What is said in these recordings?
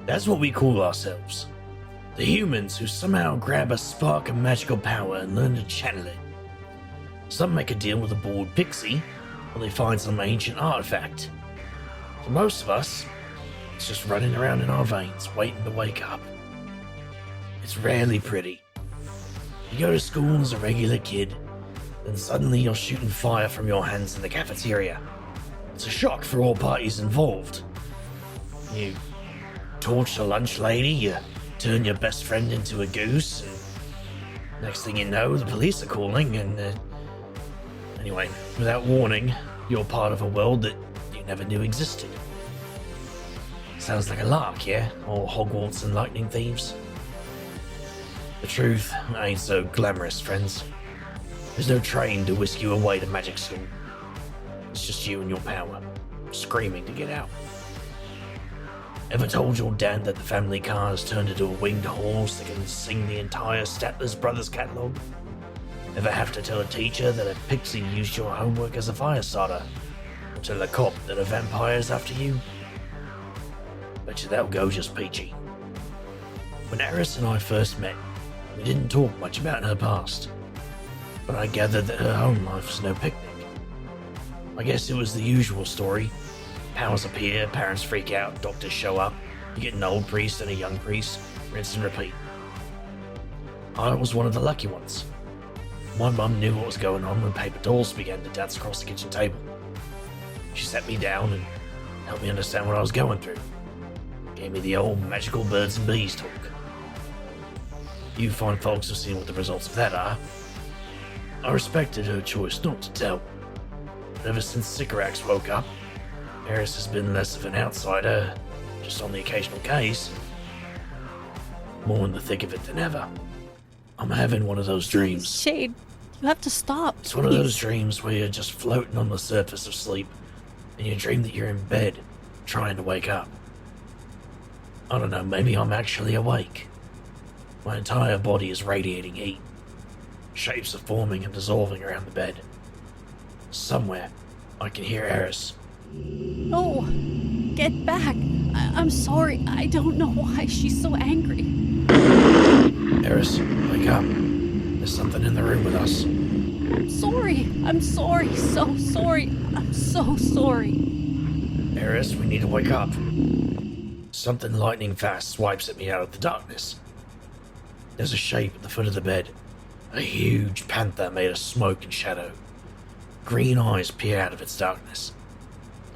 That's what we call ourselves. The humans who somehow grab a spark of magical power and learn to channel it. Some make a deal with a bored pixie, or they find some ancient artifact. For most of us, it's just running around in our veins, waiting to wake up. It's rarely pretty. You go to school as a regular kid, then suddenly you're shooting fire from your hands in the cafeteria. It's a shock for all parties involved. You torch the lunch lady, you turn your best friend into a goose, and next thing you know, the police are calling, and anyway, without warning, you're part of a world that you never knew existed. Sounds like a lark, yeah? Or Hogwarts and lightning thieves. The truth ain't so glamorous, friends. There's no train to whisk you away to magic school. It's just you and your power, screaming to get out. Ever told your dad that the family car has turned into a winged horse that can sing the entire Statler's Brothers catalogue? Ever have to tell a teacher that a pixie used your homework as a fire starter? Or tell a cop that a vampire's after you? Bet you that'll go just peachy. When Eris and I first met, we didn't talk much about her past, but I gathered that her home life was no picnic. I guess it was the usual story. Powers appear, parents freak out, doctors show up, you get an old priest and a young priest, rinse and repeat. I was one of the lucky ones. My mum knew what was going on when paper dolls began to dance across the kitchen table. She sat me down and helped me understand what I was going through. Gave me the old magical birds and bees talk. You fine folks have seen what the results of that are. I respected her choice not to tell. But ever since Sycorax woke up, Eris has been less of an outsider, just on the occasional case. More in the thick of it than ever. I'm having one of those dreams. Shade, you have to stop. It's one of those dreams where you're just floating on the surface of sleep, and you dream that you're in bed, trying to wake up. I don't know, maybe I'm actually awake. My entire body is radiating heat. Shapes are forming and dissolving around the bed. Somewhere, I can hear Eris. No, get back. I'm sorry. I don't know why she's so angry. Eris, wake up. There's something in the room with us. I'm sorry. I'm sorry. So sorry. I'm so sorry. Eris, we need to wake up. Something lightning fast swipes at me out of the darkness. There's a shape at the foot of the bed. A huge panther made of smoke and shadow. Green eyes peer out of its darkness.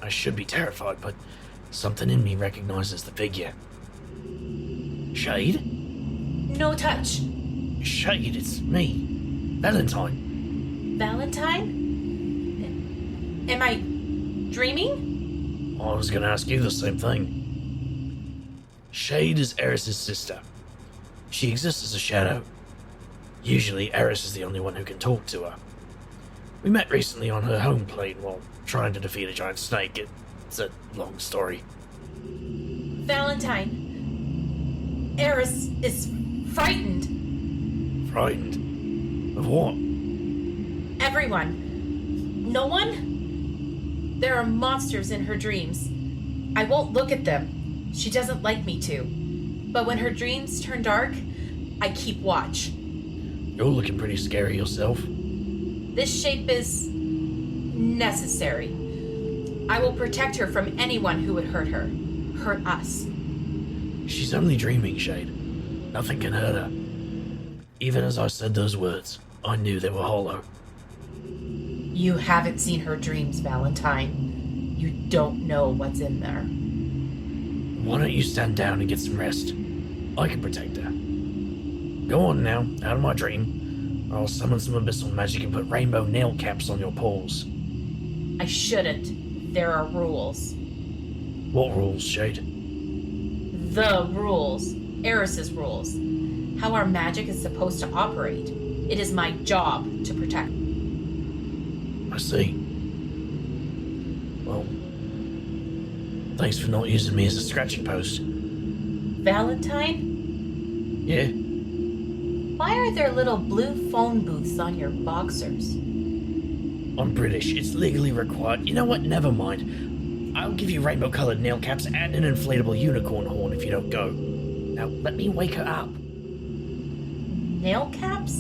I should be terrified, but something in me recognizes the figure. Shade? No touch. Shade, it's me. Valentine. Valentine? Am I dreaming? I was gonna ask you the same thing. Shade is Eris's sister. She exists as a shadow. Usually, Eris is the only one who can talk to her. We met recently on her home plane while trying to defeat a giant snake. It's a long story. Valentine. Eris is frightened. Frightened? Of what? Everyone. No one? There are monsters in her dreams. I won't look at them. She doesn't like me to. But when her dreams turn dark, I keep watch. You're looking pretty scary yourself. This shape is necessary. I will protect her from anyone who would hurt her. Hurt us. She's only dreaming, Shade. Nothing can hurt her. Even as I said those words, I knew they were hollow. You haven't seen her dreams, Valentine. You don't know what's in there. Why don't you stand down and get some rest? I can protect her. Go on now, out of my dream, or I'll summon some abyssal magic and put rainbow nail caps on your paws. I shouldn't. There are rules. What rules, Shade? The rules. Eris's rules. How our magic is supposed to operate. It is my job to protect. I see. Well, thanks for not using me as a scratching post. Valentine? Yeah? Why are there little blue phone booths on your boxers? I'm British. It's legally required. You know what? Never mind. I'll give you rainbow-colored nail caps and an inflatable unicorn horn if you don't go. Now, let me wake her up. Nail caps?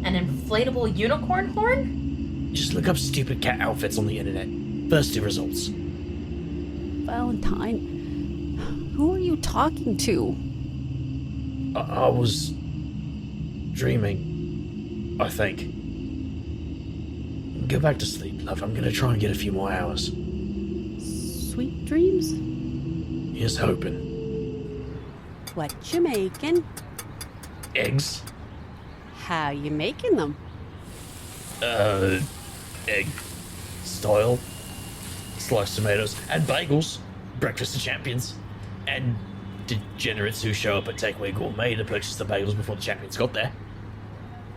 An inflatable unicorn horn? Just look up stupid cat outfits on the internet. First 2 results. Valentine, who are you talking to? I was dreaming, I think. Go back to sleep, love. I'm gonna try and get a few more hours. Sweet dreams? Here's hoping. What you making? Eggs? How you making them? Egg style. Sliced tomatoes and bagels. Breakfast of champions. And degenerates who show up at Takeaway Gourmet to purchase the bagels before the champions got there.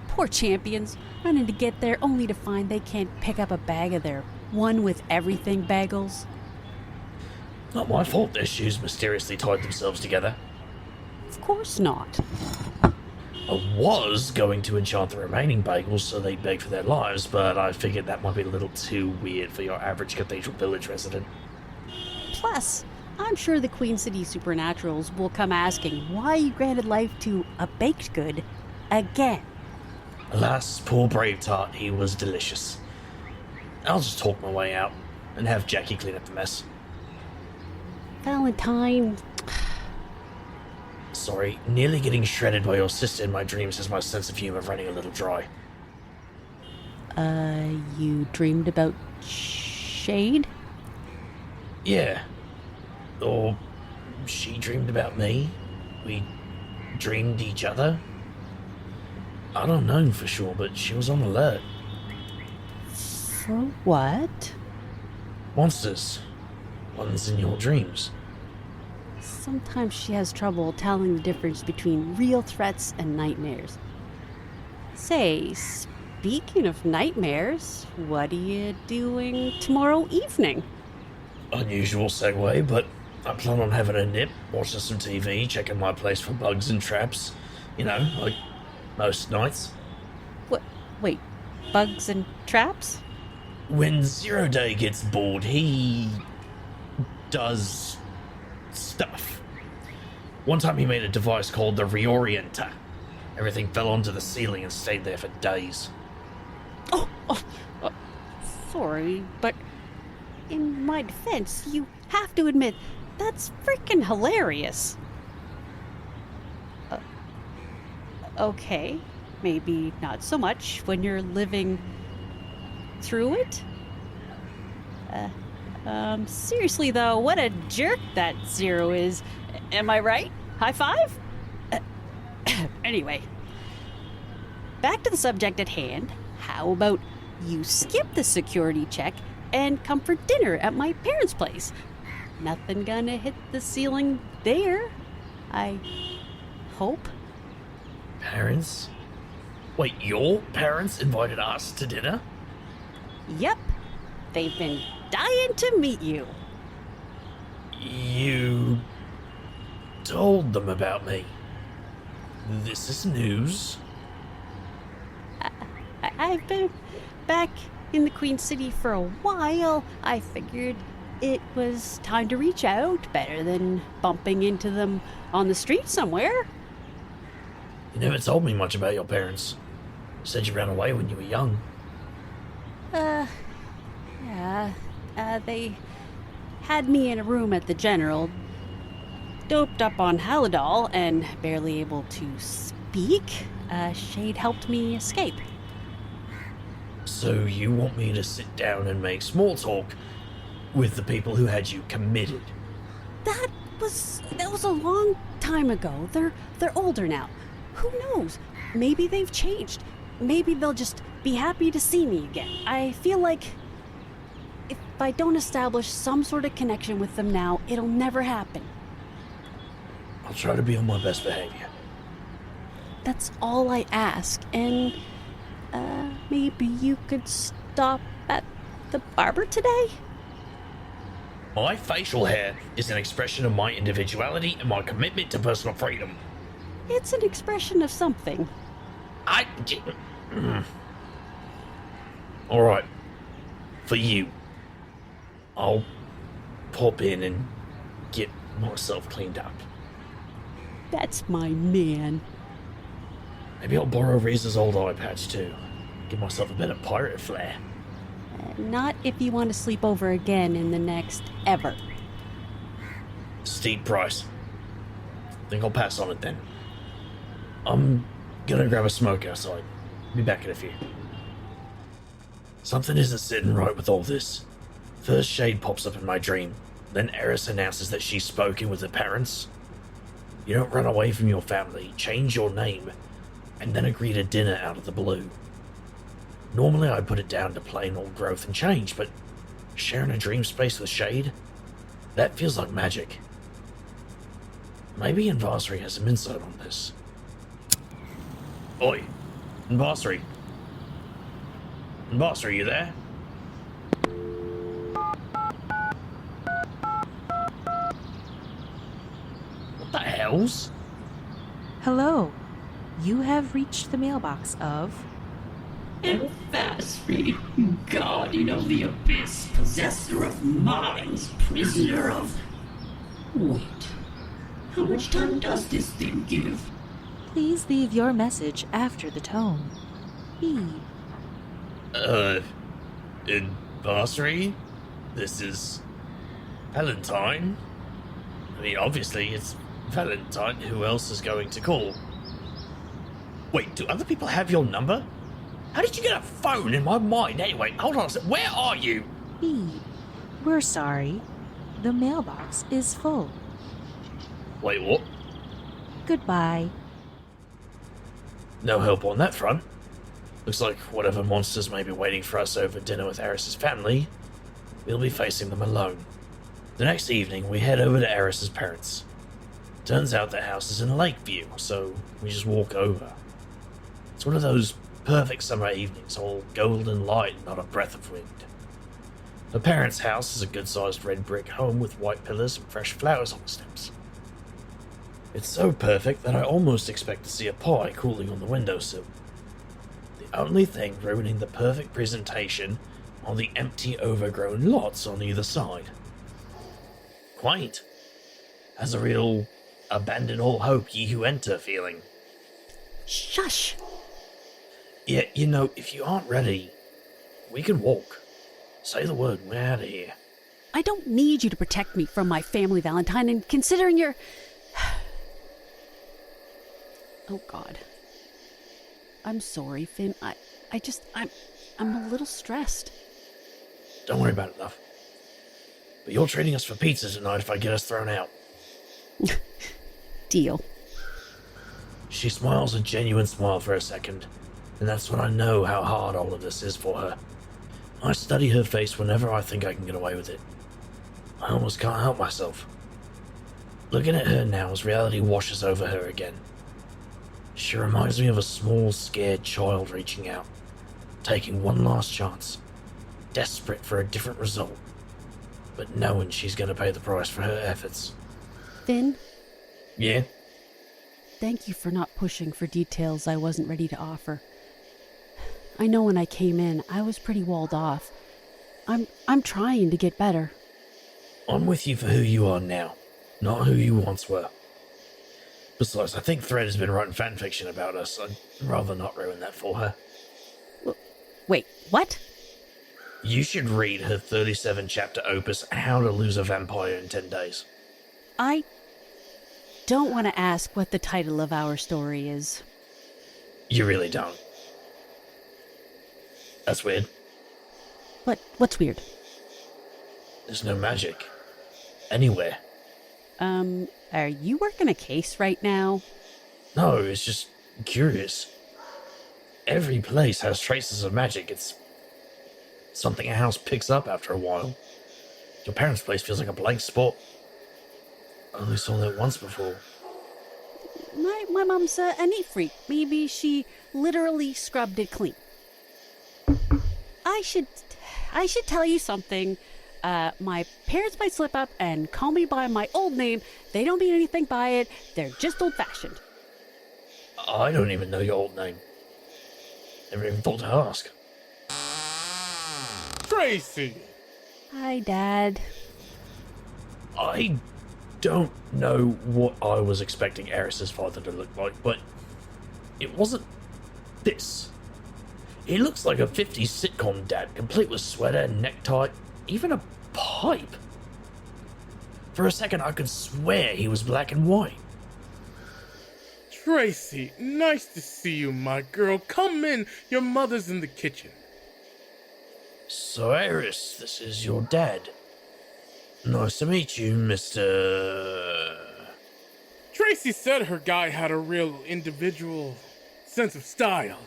Poor champions, running to get there only to find they can't pick up a bag of their one with everything bagels. Not my fault their shoes mysteriously tied themselves together. Of course not. I was going to enchant the remaining bagels so they beg for their lives, but I figured that might be a little too weird for your average Cathedral Village resident. Plus, I'm sure the Queen City Supernaturals will come asking why you granted life to a baked good again. Alas, poor brave tart, he was delicious. I'll just talk my way out and have Jackie clean up the mess. Valentine, Sorry, nearly getting shredded by your sister in my dreams has my sense of humor running a little dry. you dreamed about Shade? Yeah. Or she dreamed about me. We dreamed each other. I don't know for sure, but she was on alert. For what? Monsters. Ones in your dreams. Sometimes she has trouble telling the difference between real threats and nightmares. Say, speaking of nightmares, what are you doing tomorrow evening? Unusual segue, but I plan on having a nip, watching some TV, checking my place for bugs and traps. You know, like most nights. What? Wait, bugs and traps? When Zero Day gets bored, he does stuff. One time he made a device called the Reorienter. Everything fell onto the ceiling and stayed there for days. Sorry, but in my defense, you have to admit, that's freaking hilarious. Okay, maybe not so much when you're living through it. Seriously though, what a jerk that Zero is. Am I right? High five? Anyway, back to the subject at hand. How about you skip the security check and come for dinner at my parents' place? Nothing gonna hit the ceiling there, I hope. Parents? Wait, your parents invited us to dinner? Yep, they've been dying to meet you. You told them about me. This is news. I've been back in the Queen City for a while. I figured it was time to reach out, better than bumping into them on the street somewhere. You never told me much about your parents. You said you ran away when you were young. Yeah, they had me in a room at the General, doped up on Halidol and barely able to speak. Shade helped me escape. So you want me to sit down and make small talk with the people who had you committed? That was a long time ago. They're older now. Who knows? Maybe they've changed. Maybe they'll just be happy to see me again. I feel like if I don't establish some sort of connection with them now, it'll never happen. I'll try to be on my best behavior. That's all I ask. And maybe you could stop at the barber today? My facial hair is an expression of my individuality and my commitment to personal freedom. It's an expression of something. Alright. For you. I'll pop in and get myself cleaned up. That's my man. Maybe I'll borrow Reese's old eye patch too. Give myself a bit of pirate flair. Not if you want to sleep over again in the next ever. Steep price. Think I'll pass on it then. I'm gonna grab a smoke outside. Be back in a few. Something isn't sitting right with all this. First Shade pops up in my dream, then Eris announces that she's spoken with her parents. You don't run away from your family, change your name, and then agree to dinner out of the blue. Normally I'd put it down to plain old growth and change, but sharing a dream space with Shade? That feels like magic. Maybe Anvarsary has some insight on this. Oi, Anvarsary. Anvarsary, you there? What the hell's? Hello. You have reached the mailbox of... Anvarsary, guardian of the abyss, possessor of minds, prisoner of... Wait. How much time does this thing give? Please leave your message after the tone. Beep. Anvarsary? This is... Valentine? I mean, obviously, it's Valentine. Who else is going to call? Wait, do other people have your number? How did you get a phone in my mind anyway? Hold on a sec. Where are you? Beep. We're sorry. The mailbox is full. Wait, what? Goodbye. No help on that front. Looks like whatever monsters may be waiting for us over dinner with Eris's family, we'll be facing them alone. The next evening, we head over to Eris's parents. Turns out their house is in Lakeview, so we just walk over. It's one of those perfect summer evenings, all golden light and not a breath of wind. The parents' house is a good-sized red brick home with white pillars and fresh flowers on the steps. It's so perfect that I almost expect to see a pie cooling on the windowsill. The only thing ruining the perfect presentation are the empty, overgrown lots on either side. Quaint. Has a real abandon all hope ye who enter feeling. Shush! Yeah, you know, if you aren't ready, we can walk. Say the word, we're out of here. I don't need you to protect me from my family, Valentine, and considering you're... Oh, God. I'm sorry, Finn. I'm a little stressed. Don't worry about it, love. But you're treating us for pizza tonight if I get us thrown out. Deal. She smiles a genuine smile for a second, and that's when I know how hard all of this is for her. I study her face whenever I think I can get away with it. I almost can't help myself. Looking at her now as reality washes over her again. She reminds me of a small, scared child reaching out, taking one last chance, desperate for a different result, but knowing she's going to pay the price for her efforts. Finn, Yeah? thank you for not pushing for details I wasn't ready to offer. I know when I came in, I was pretty walled off. I'm trying to get better. I'm with you for who you are now, not who you once were. Besides, I think Thread has been writing fanfiction about us. I'd rather not ruin that for her. Wait, what? You should read her 37-chapter opus, How to Lose a Vampire in 10 Days. I don't want to ask what the title of our story is. You really don't. That's weird. But what's weird? There's no magic. Anywhere. Are you working a case right now? No, it's just curious. Every place has traces of magic. It's something a house picks up after a while. Your parents' place feels like a blank spot. I only saw that once before. My mom's a neat freak. Maybe she literally scrubbed it clean. I should tell you something. My parents might slip up and call me by my old name. They don't mean anything by it. They're just old-fashioned. I don't even know your old name. Never even thought to ask. Tracy! Hi, Dad. I don't know what I was expecting Eris's father to look like, but it wasn't this. He looks like a 50s sitcom dad, complete with sweater, necktie, even a pipe. For a second, I could swear he was black and white. Tracy, nice to see you, my girl. Come in. Your mother's in the kitchen. So, Eris, this is your dad. Nice to meet you, Mr. Tracy said her guy had a real individual sense of style.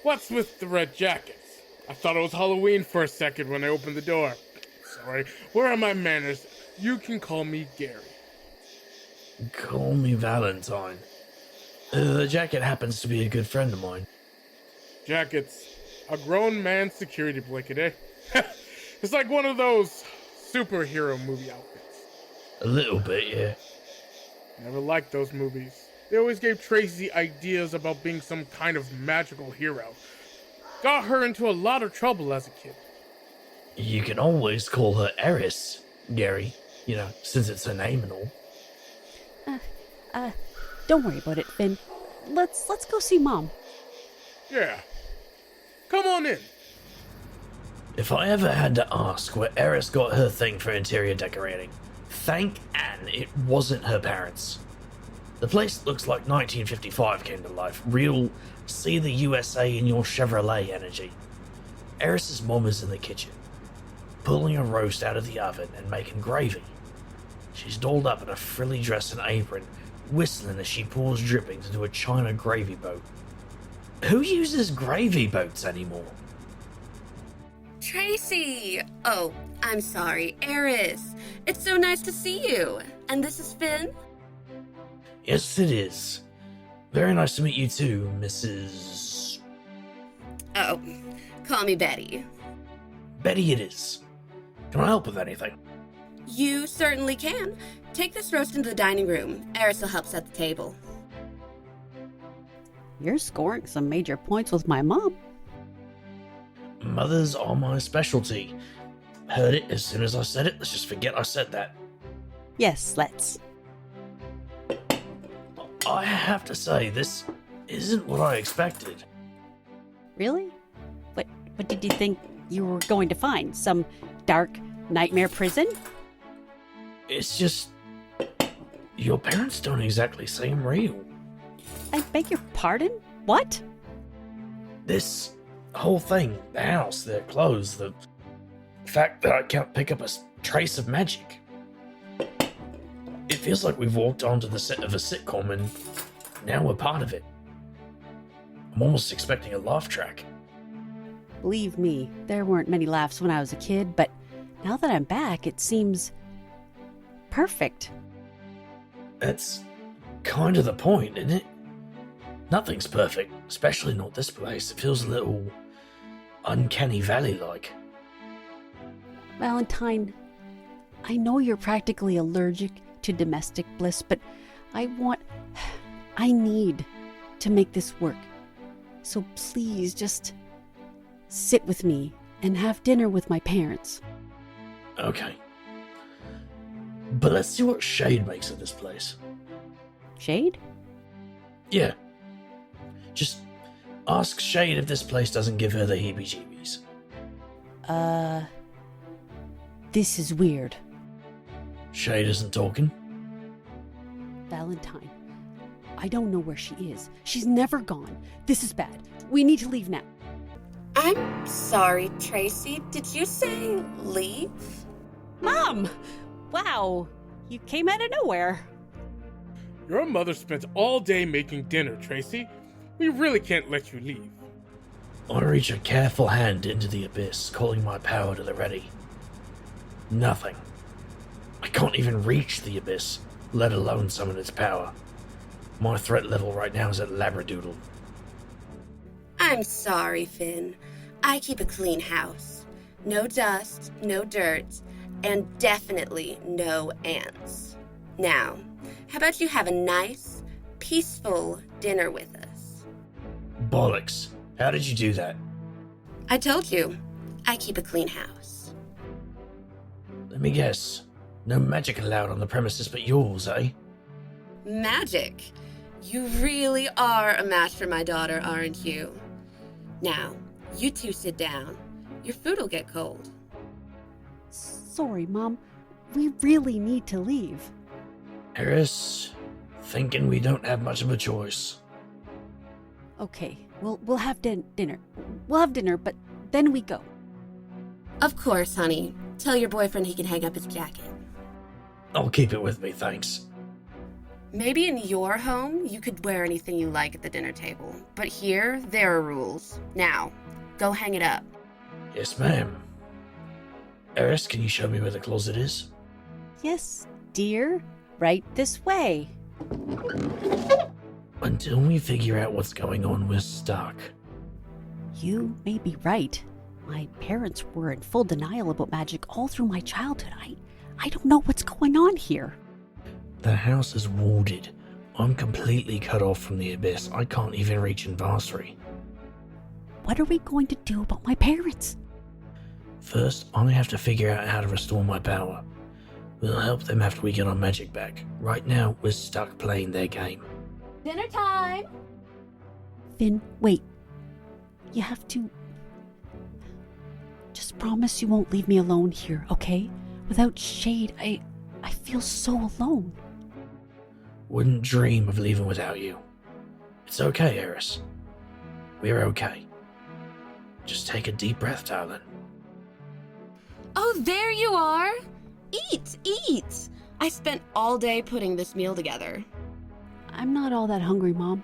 What's with the red jackets? I thought it was Halloween for a second when I opened the door. Sorry, where are my manners? You can call me Gary. Call me Valentine. The jacket happens to be a good friend of mine. Jackets. A grown man's security blanket, eh? It's like one of those superhero movie outfits. A little bit, yeah. Never liked those movies. They always gave Tracy ideas about being some kind of magical hero. Got her into a lot of trouble as a kid. You can always call her Eris, Gary. You know, since it's her name and all. Don't worry about it, Finn. Let's go see Mom. Yeah. Come on in. If I ever had to ask where Eris got her thing for interior decorating, thank Anne it wasn't her parents. The place looks like 1955 came to life. Real see the USA in your Chevrolet energy. Eris's mom is in the kitchen, pulling a roast out of the oven and making gravy. She's dolled up in a frilly dress and apron, whistling as she pours drippings into a china gravy boat. Who uses gravy boats anymore? Tracy! Oh, I'm sorry, Eris. It's so nice to see you. And this is Finn? Yes, it is. Very nice to meet you too, Mrs. Oh, call me Betty. Betty it is. Can I help with anything? You certainly can. Take this roast into the dining room. Eris will help set the table. You're scoring some major points with my mom. Mothers are my specialty. Heard it as soon as I said it. Let's just forget I said that. Yes, let's. I have to say, this isn't what I expected. Really? What did you think you were going to find? Some dark nightmare prison? It's just... your parents don't exactly seem real. I beg your pardon? What? This whole thing, the house, their clothes, the fact that I can't pick up a trace of magic. It feels like we've walked onto the set of a sitcom and now we're part of it. I'm almost expecting a laugh track. Believe me, there weren't many laughs when I was a kid, but now that I'm back, it seems perfect. That's kind of the point, isn't it? Nothing's perfect, especially not this place. It feels a little uncanny valley-like. Valentine, I know you're practically allergic to domestic bliss, but I need to make this work. So please just sit with me and have dinner with my parents. Okay. But let's see what Shade makes of this place. Shade? Yeah. Just ask Shade if this place doesn't give her the heebie-jeebies. This is weird. Shade isn't talking. Valentine, I don't know where she is. She's never gone. This is bad. We need to leave now. I'm sorry, Tracy. Did you say leave? Mom! Wow, you came out of nowhere. Your mother spent all day making dinner, Tracy. We really can't let you leave. I reach a careful hand into the abyss, calling my power to the ready. Nothing. I can't even reach the abyss, let alone summon its power. My threat level right now is at Labradoodle. I'm sorry, Finn. I keep a clean house. No dust, no dirt, and definitely no ants. Now, how about you have a nice, peaceful dinner with us? Bollocks. How did you do that? I told you, I keep a clean house. Let me guess. No magic allowed on the premises but yours, eh? Magic? You really are a match for my daughter, aren't you? Now, you two sit down. Your food will get cold. Sorry, Mom. We really need to leave. Eris, thinking we don't have much of a choice. Okay, we'll have dinner. We'll have dinner, but then we go. Of course, honey. Tell your boyfriend he can hang up his jacket. I'll keep it with me, thanks. Maybe in your home, you could wear anything you like at the dinner table. But here, there are rules. Now, go hang it up. Yes, ma'am. Eris, can you show me where the closet is? Yes, dear. Right this way. Until we figure out what's going on, we're stuck. You may be right. My parents were in full denial about magic all through my childhood. I don't know what's going on here. The house is warded. I'm completely cut off from the abyss. I can't even reach Invarsary. What are we going to do about my parents? First, I have to figure out how to restore my power. We'll help them after we get our magic back. Right now, we're stuck playing their game. Dinner time! Finn, wait. You have to... Just promise you won't leave me alone here, okay? Without Shade, I feel so alone. Wouldn't dream of leaving without you. It's okay, Eris. We're okay. Just take a deep breath, darling. Oh, there you are! Eat, eat! I spent all day putting this meal together. I'm not all that hungry, Mom.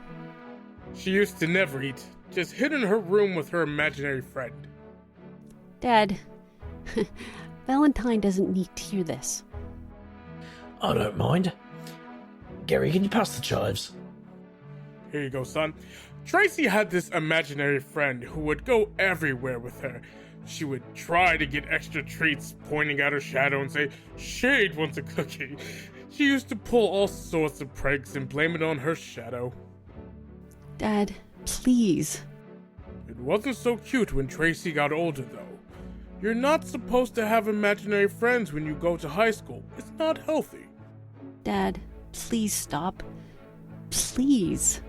She used to never eat, just hid in her room with her imaginary friend. Dad, Valentine doesn't need to hear this. I don't mind. Gary, can you pass the chives? Here you go, son. Tracy had this imaginary friend who would go everywhere with her. She would try to get extra treats, pointing at her shadow and say, "Shade wants a cookie." She used to pull all sorts of pranks and blame it on her shadow. Dad, please. It wasn't so cute when Tracy got older, though. You're not supposed to have imaginary friends when you go to high school. It's not healthy. Dad, please stop. Please.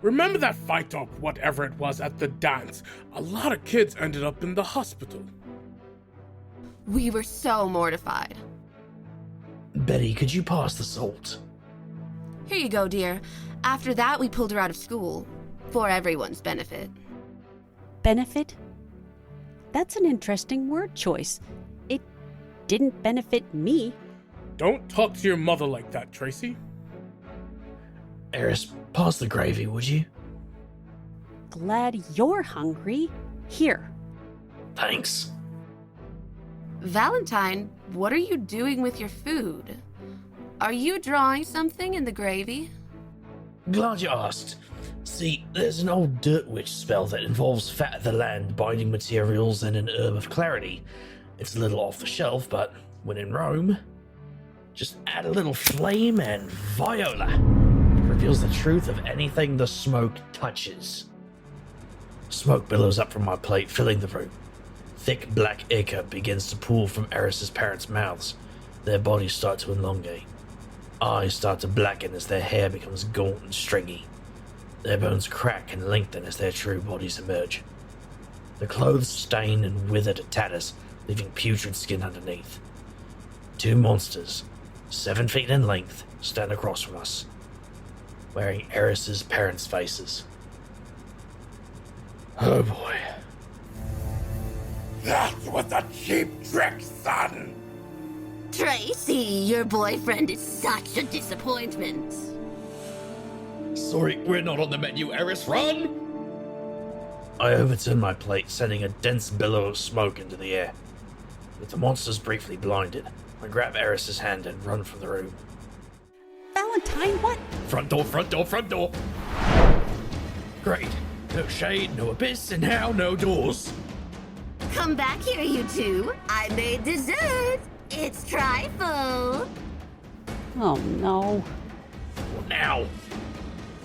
Remember that fight or whatever it was at the dance? A lot of kids ended up in the hospital. We were so mortified. Betty, could you pass the salt? Here you go, dear. After that, we pulled her out of school. For everyone's benefit. Benefit? That's an interesting word choice. It didn't benefit me. Don't talk to your mother like that, Tracy. Eris, pass the gravy, would you? Glad you're hungry. Here. Thanks. Valentine, what are you doing with your food? Are you drawing something in the gravy? Glad you asked. See, there's an old dirt witch spell that involves fat of the land, binding materials, and an herb of clarity. It's a little off the shelf, but when in Rome, just add a little flame and viola. It reveals the truth of anything the smoke touches. Smoke billows up from my plate, filling the room. Thick black ichor begins to pool from Eris's parents' mouths. Their bodies start to elongate. Eyes start to blacken as their hair becomes gaunt and stringy. Their bones crack and lengthen as their true bodies emerge. The clothes stain and wither to tatters, leaving putrid skin underneath. Two monsters, 7 feet in length, stand across from us, wearing Eris's parents' faces. Oh boy. That was a cheap trick, son! Tracy, your boyfriend is such a disappointment. Sorry, we're not on the menu, Eris, run! I overturn my plate, sending a dense billow of smoke into the air. With the monsters briefly blinded, I grab Eris's hand and run from the room. Valentine, what? Front door, front door, front door! Great. No shade, no abyss, and now no doors. Come back here, you two. I made dessert. It's trifle. Oh no. Well, now.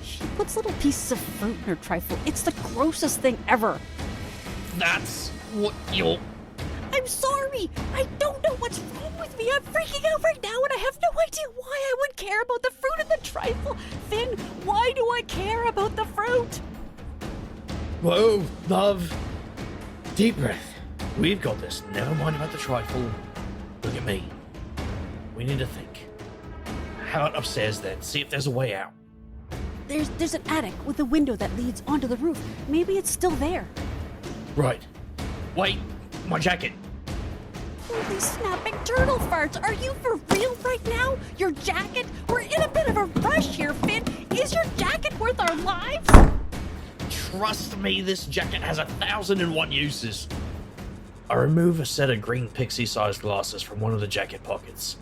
She puts little pieces of fruit in her trifle. It's the grossest thing ever. That's what you're I'm sorry. I don't know what's wrong with me. I'm freaking out right now, and I have no idea why I would care about the fruit and the trifle. Finn, why do I care about the fruit? Whoa, love. Deep breath. We've got this. Never mind about the trifle. Look at me. We need to think. How about upstairs then? See if there's a way out. There's an attic with a window that leads onto the roof. Maybe it's still there. Right. Wait, my jacket. Holy snapping turtle farts! Are you for real right now? Your jacket? We're in a bit of a rush here, Finn. Is your jacket worth our lives? Trust me, this jacket has 1,001 uses. I remove a set of green pixie-sized glasses from one of the jacket pockets.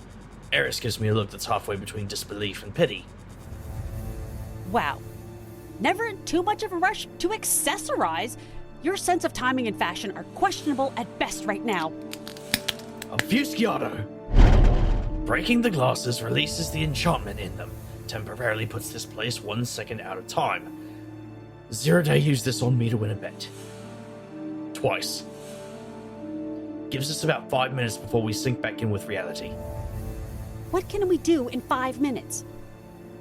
Eris gives me a look that's halfway between disbelief and pity. Wow. Never in too much of a rush to accessorize. Your sense of timing and fashion are questionable at best right now. Obfusciato! Breaking the glasses releases the enchantment in them, temporarily puts this place 1 second out of time. Zero Day used this on me to win a bet. Twice. Gives us about 5 minutes before we sink back in with reality. What can we do in 5 minutes?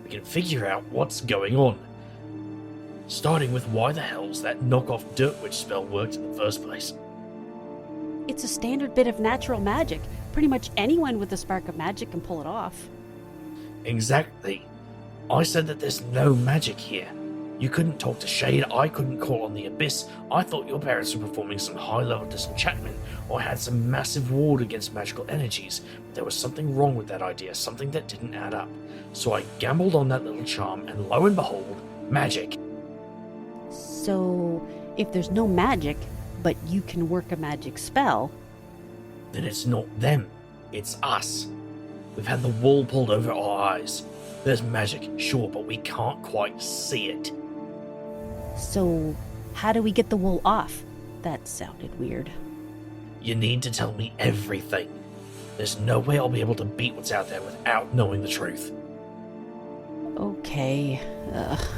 We can figure out what's going on. Starting with why the hell's that knockoff Dirt Witch spell worked in the first place. It's a standard bit of natural magic. Pretty much anyone with a spark of magic can pull it off. Exactly. I said that there's no magic here. You couldn't talk to Shade, I couldn't call on the Abyss. I thought your parents were performing some high-level disenchantment or had some massive ward against magical energies, but there was something wrong with that idea, something that didn't add up. So I gambled on that little charm, and lo and behold, magic. So, if there's no magic, but you can work a magic spell... Then it's not them, it's us. We've had the wool pulled over our eyes. There's magic, sure, but we can't quite see it. So, how do we get the wool off? That sounded weird. You need to tell me everything. There's no way I'll be able to beat what's out there without knowing the truth. Okay.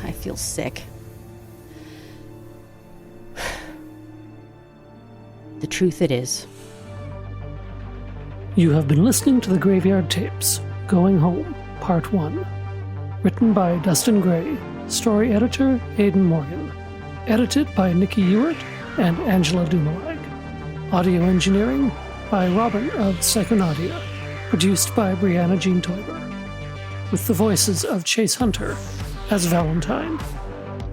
I feel sick. The truth it is. You have been listening to the Graveyard Tapes, Going Home, Part 1. Written by Dustin Gray. Story editor, Aidan Morgan. Edited by Nikki Ewart and Angela Dumoulin. Audio engineering by Robin of Psychonaudia. Produced by Brianna Jean Toiber. With the voices of Chase Hunter as Valentine,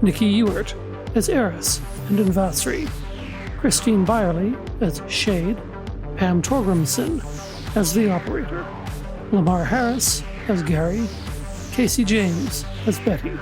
Nikki Ewart as Eris and Invasri, Christine Byerly as Shade, Pam Torgrimson as the Operator, Lamar Harris as Gary, Casey James as Betty.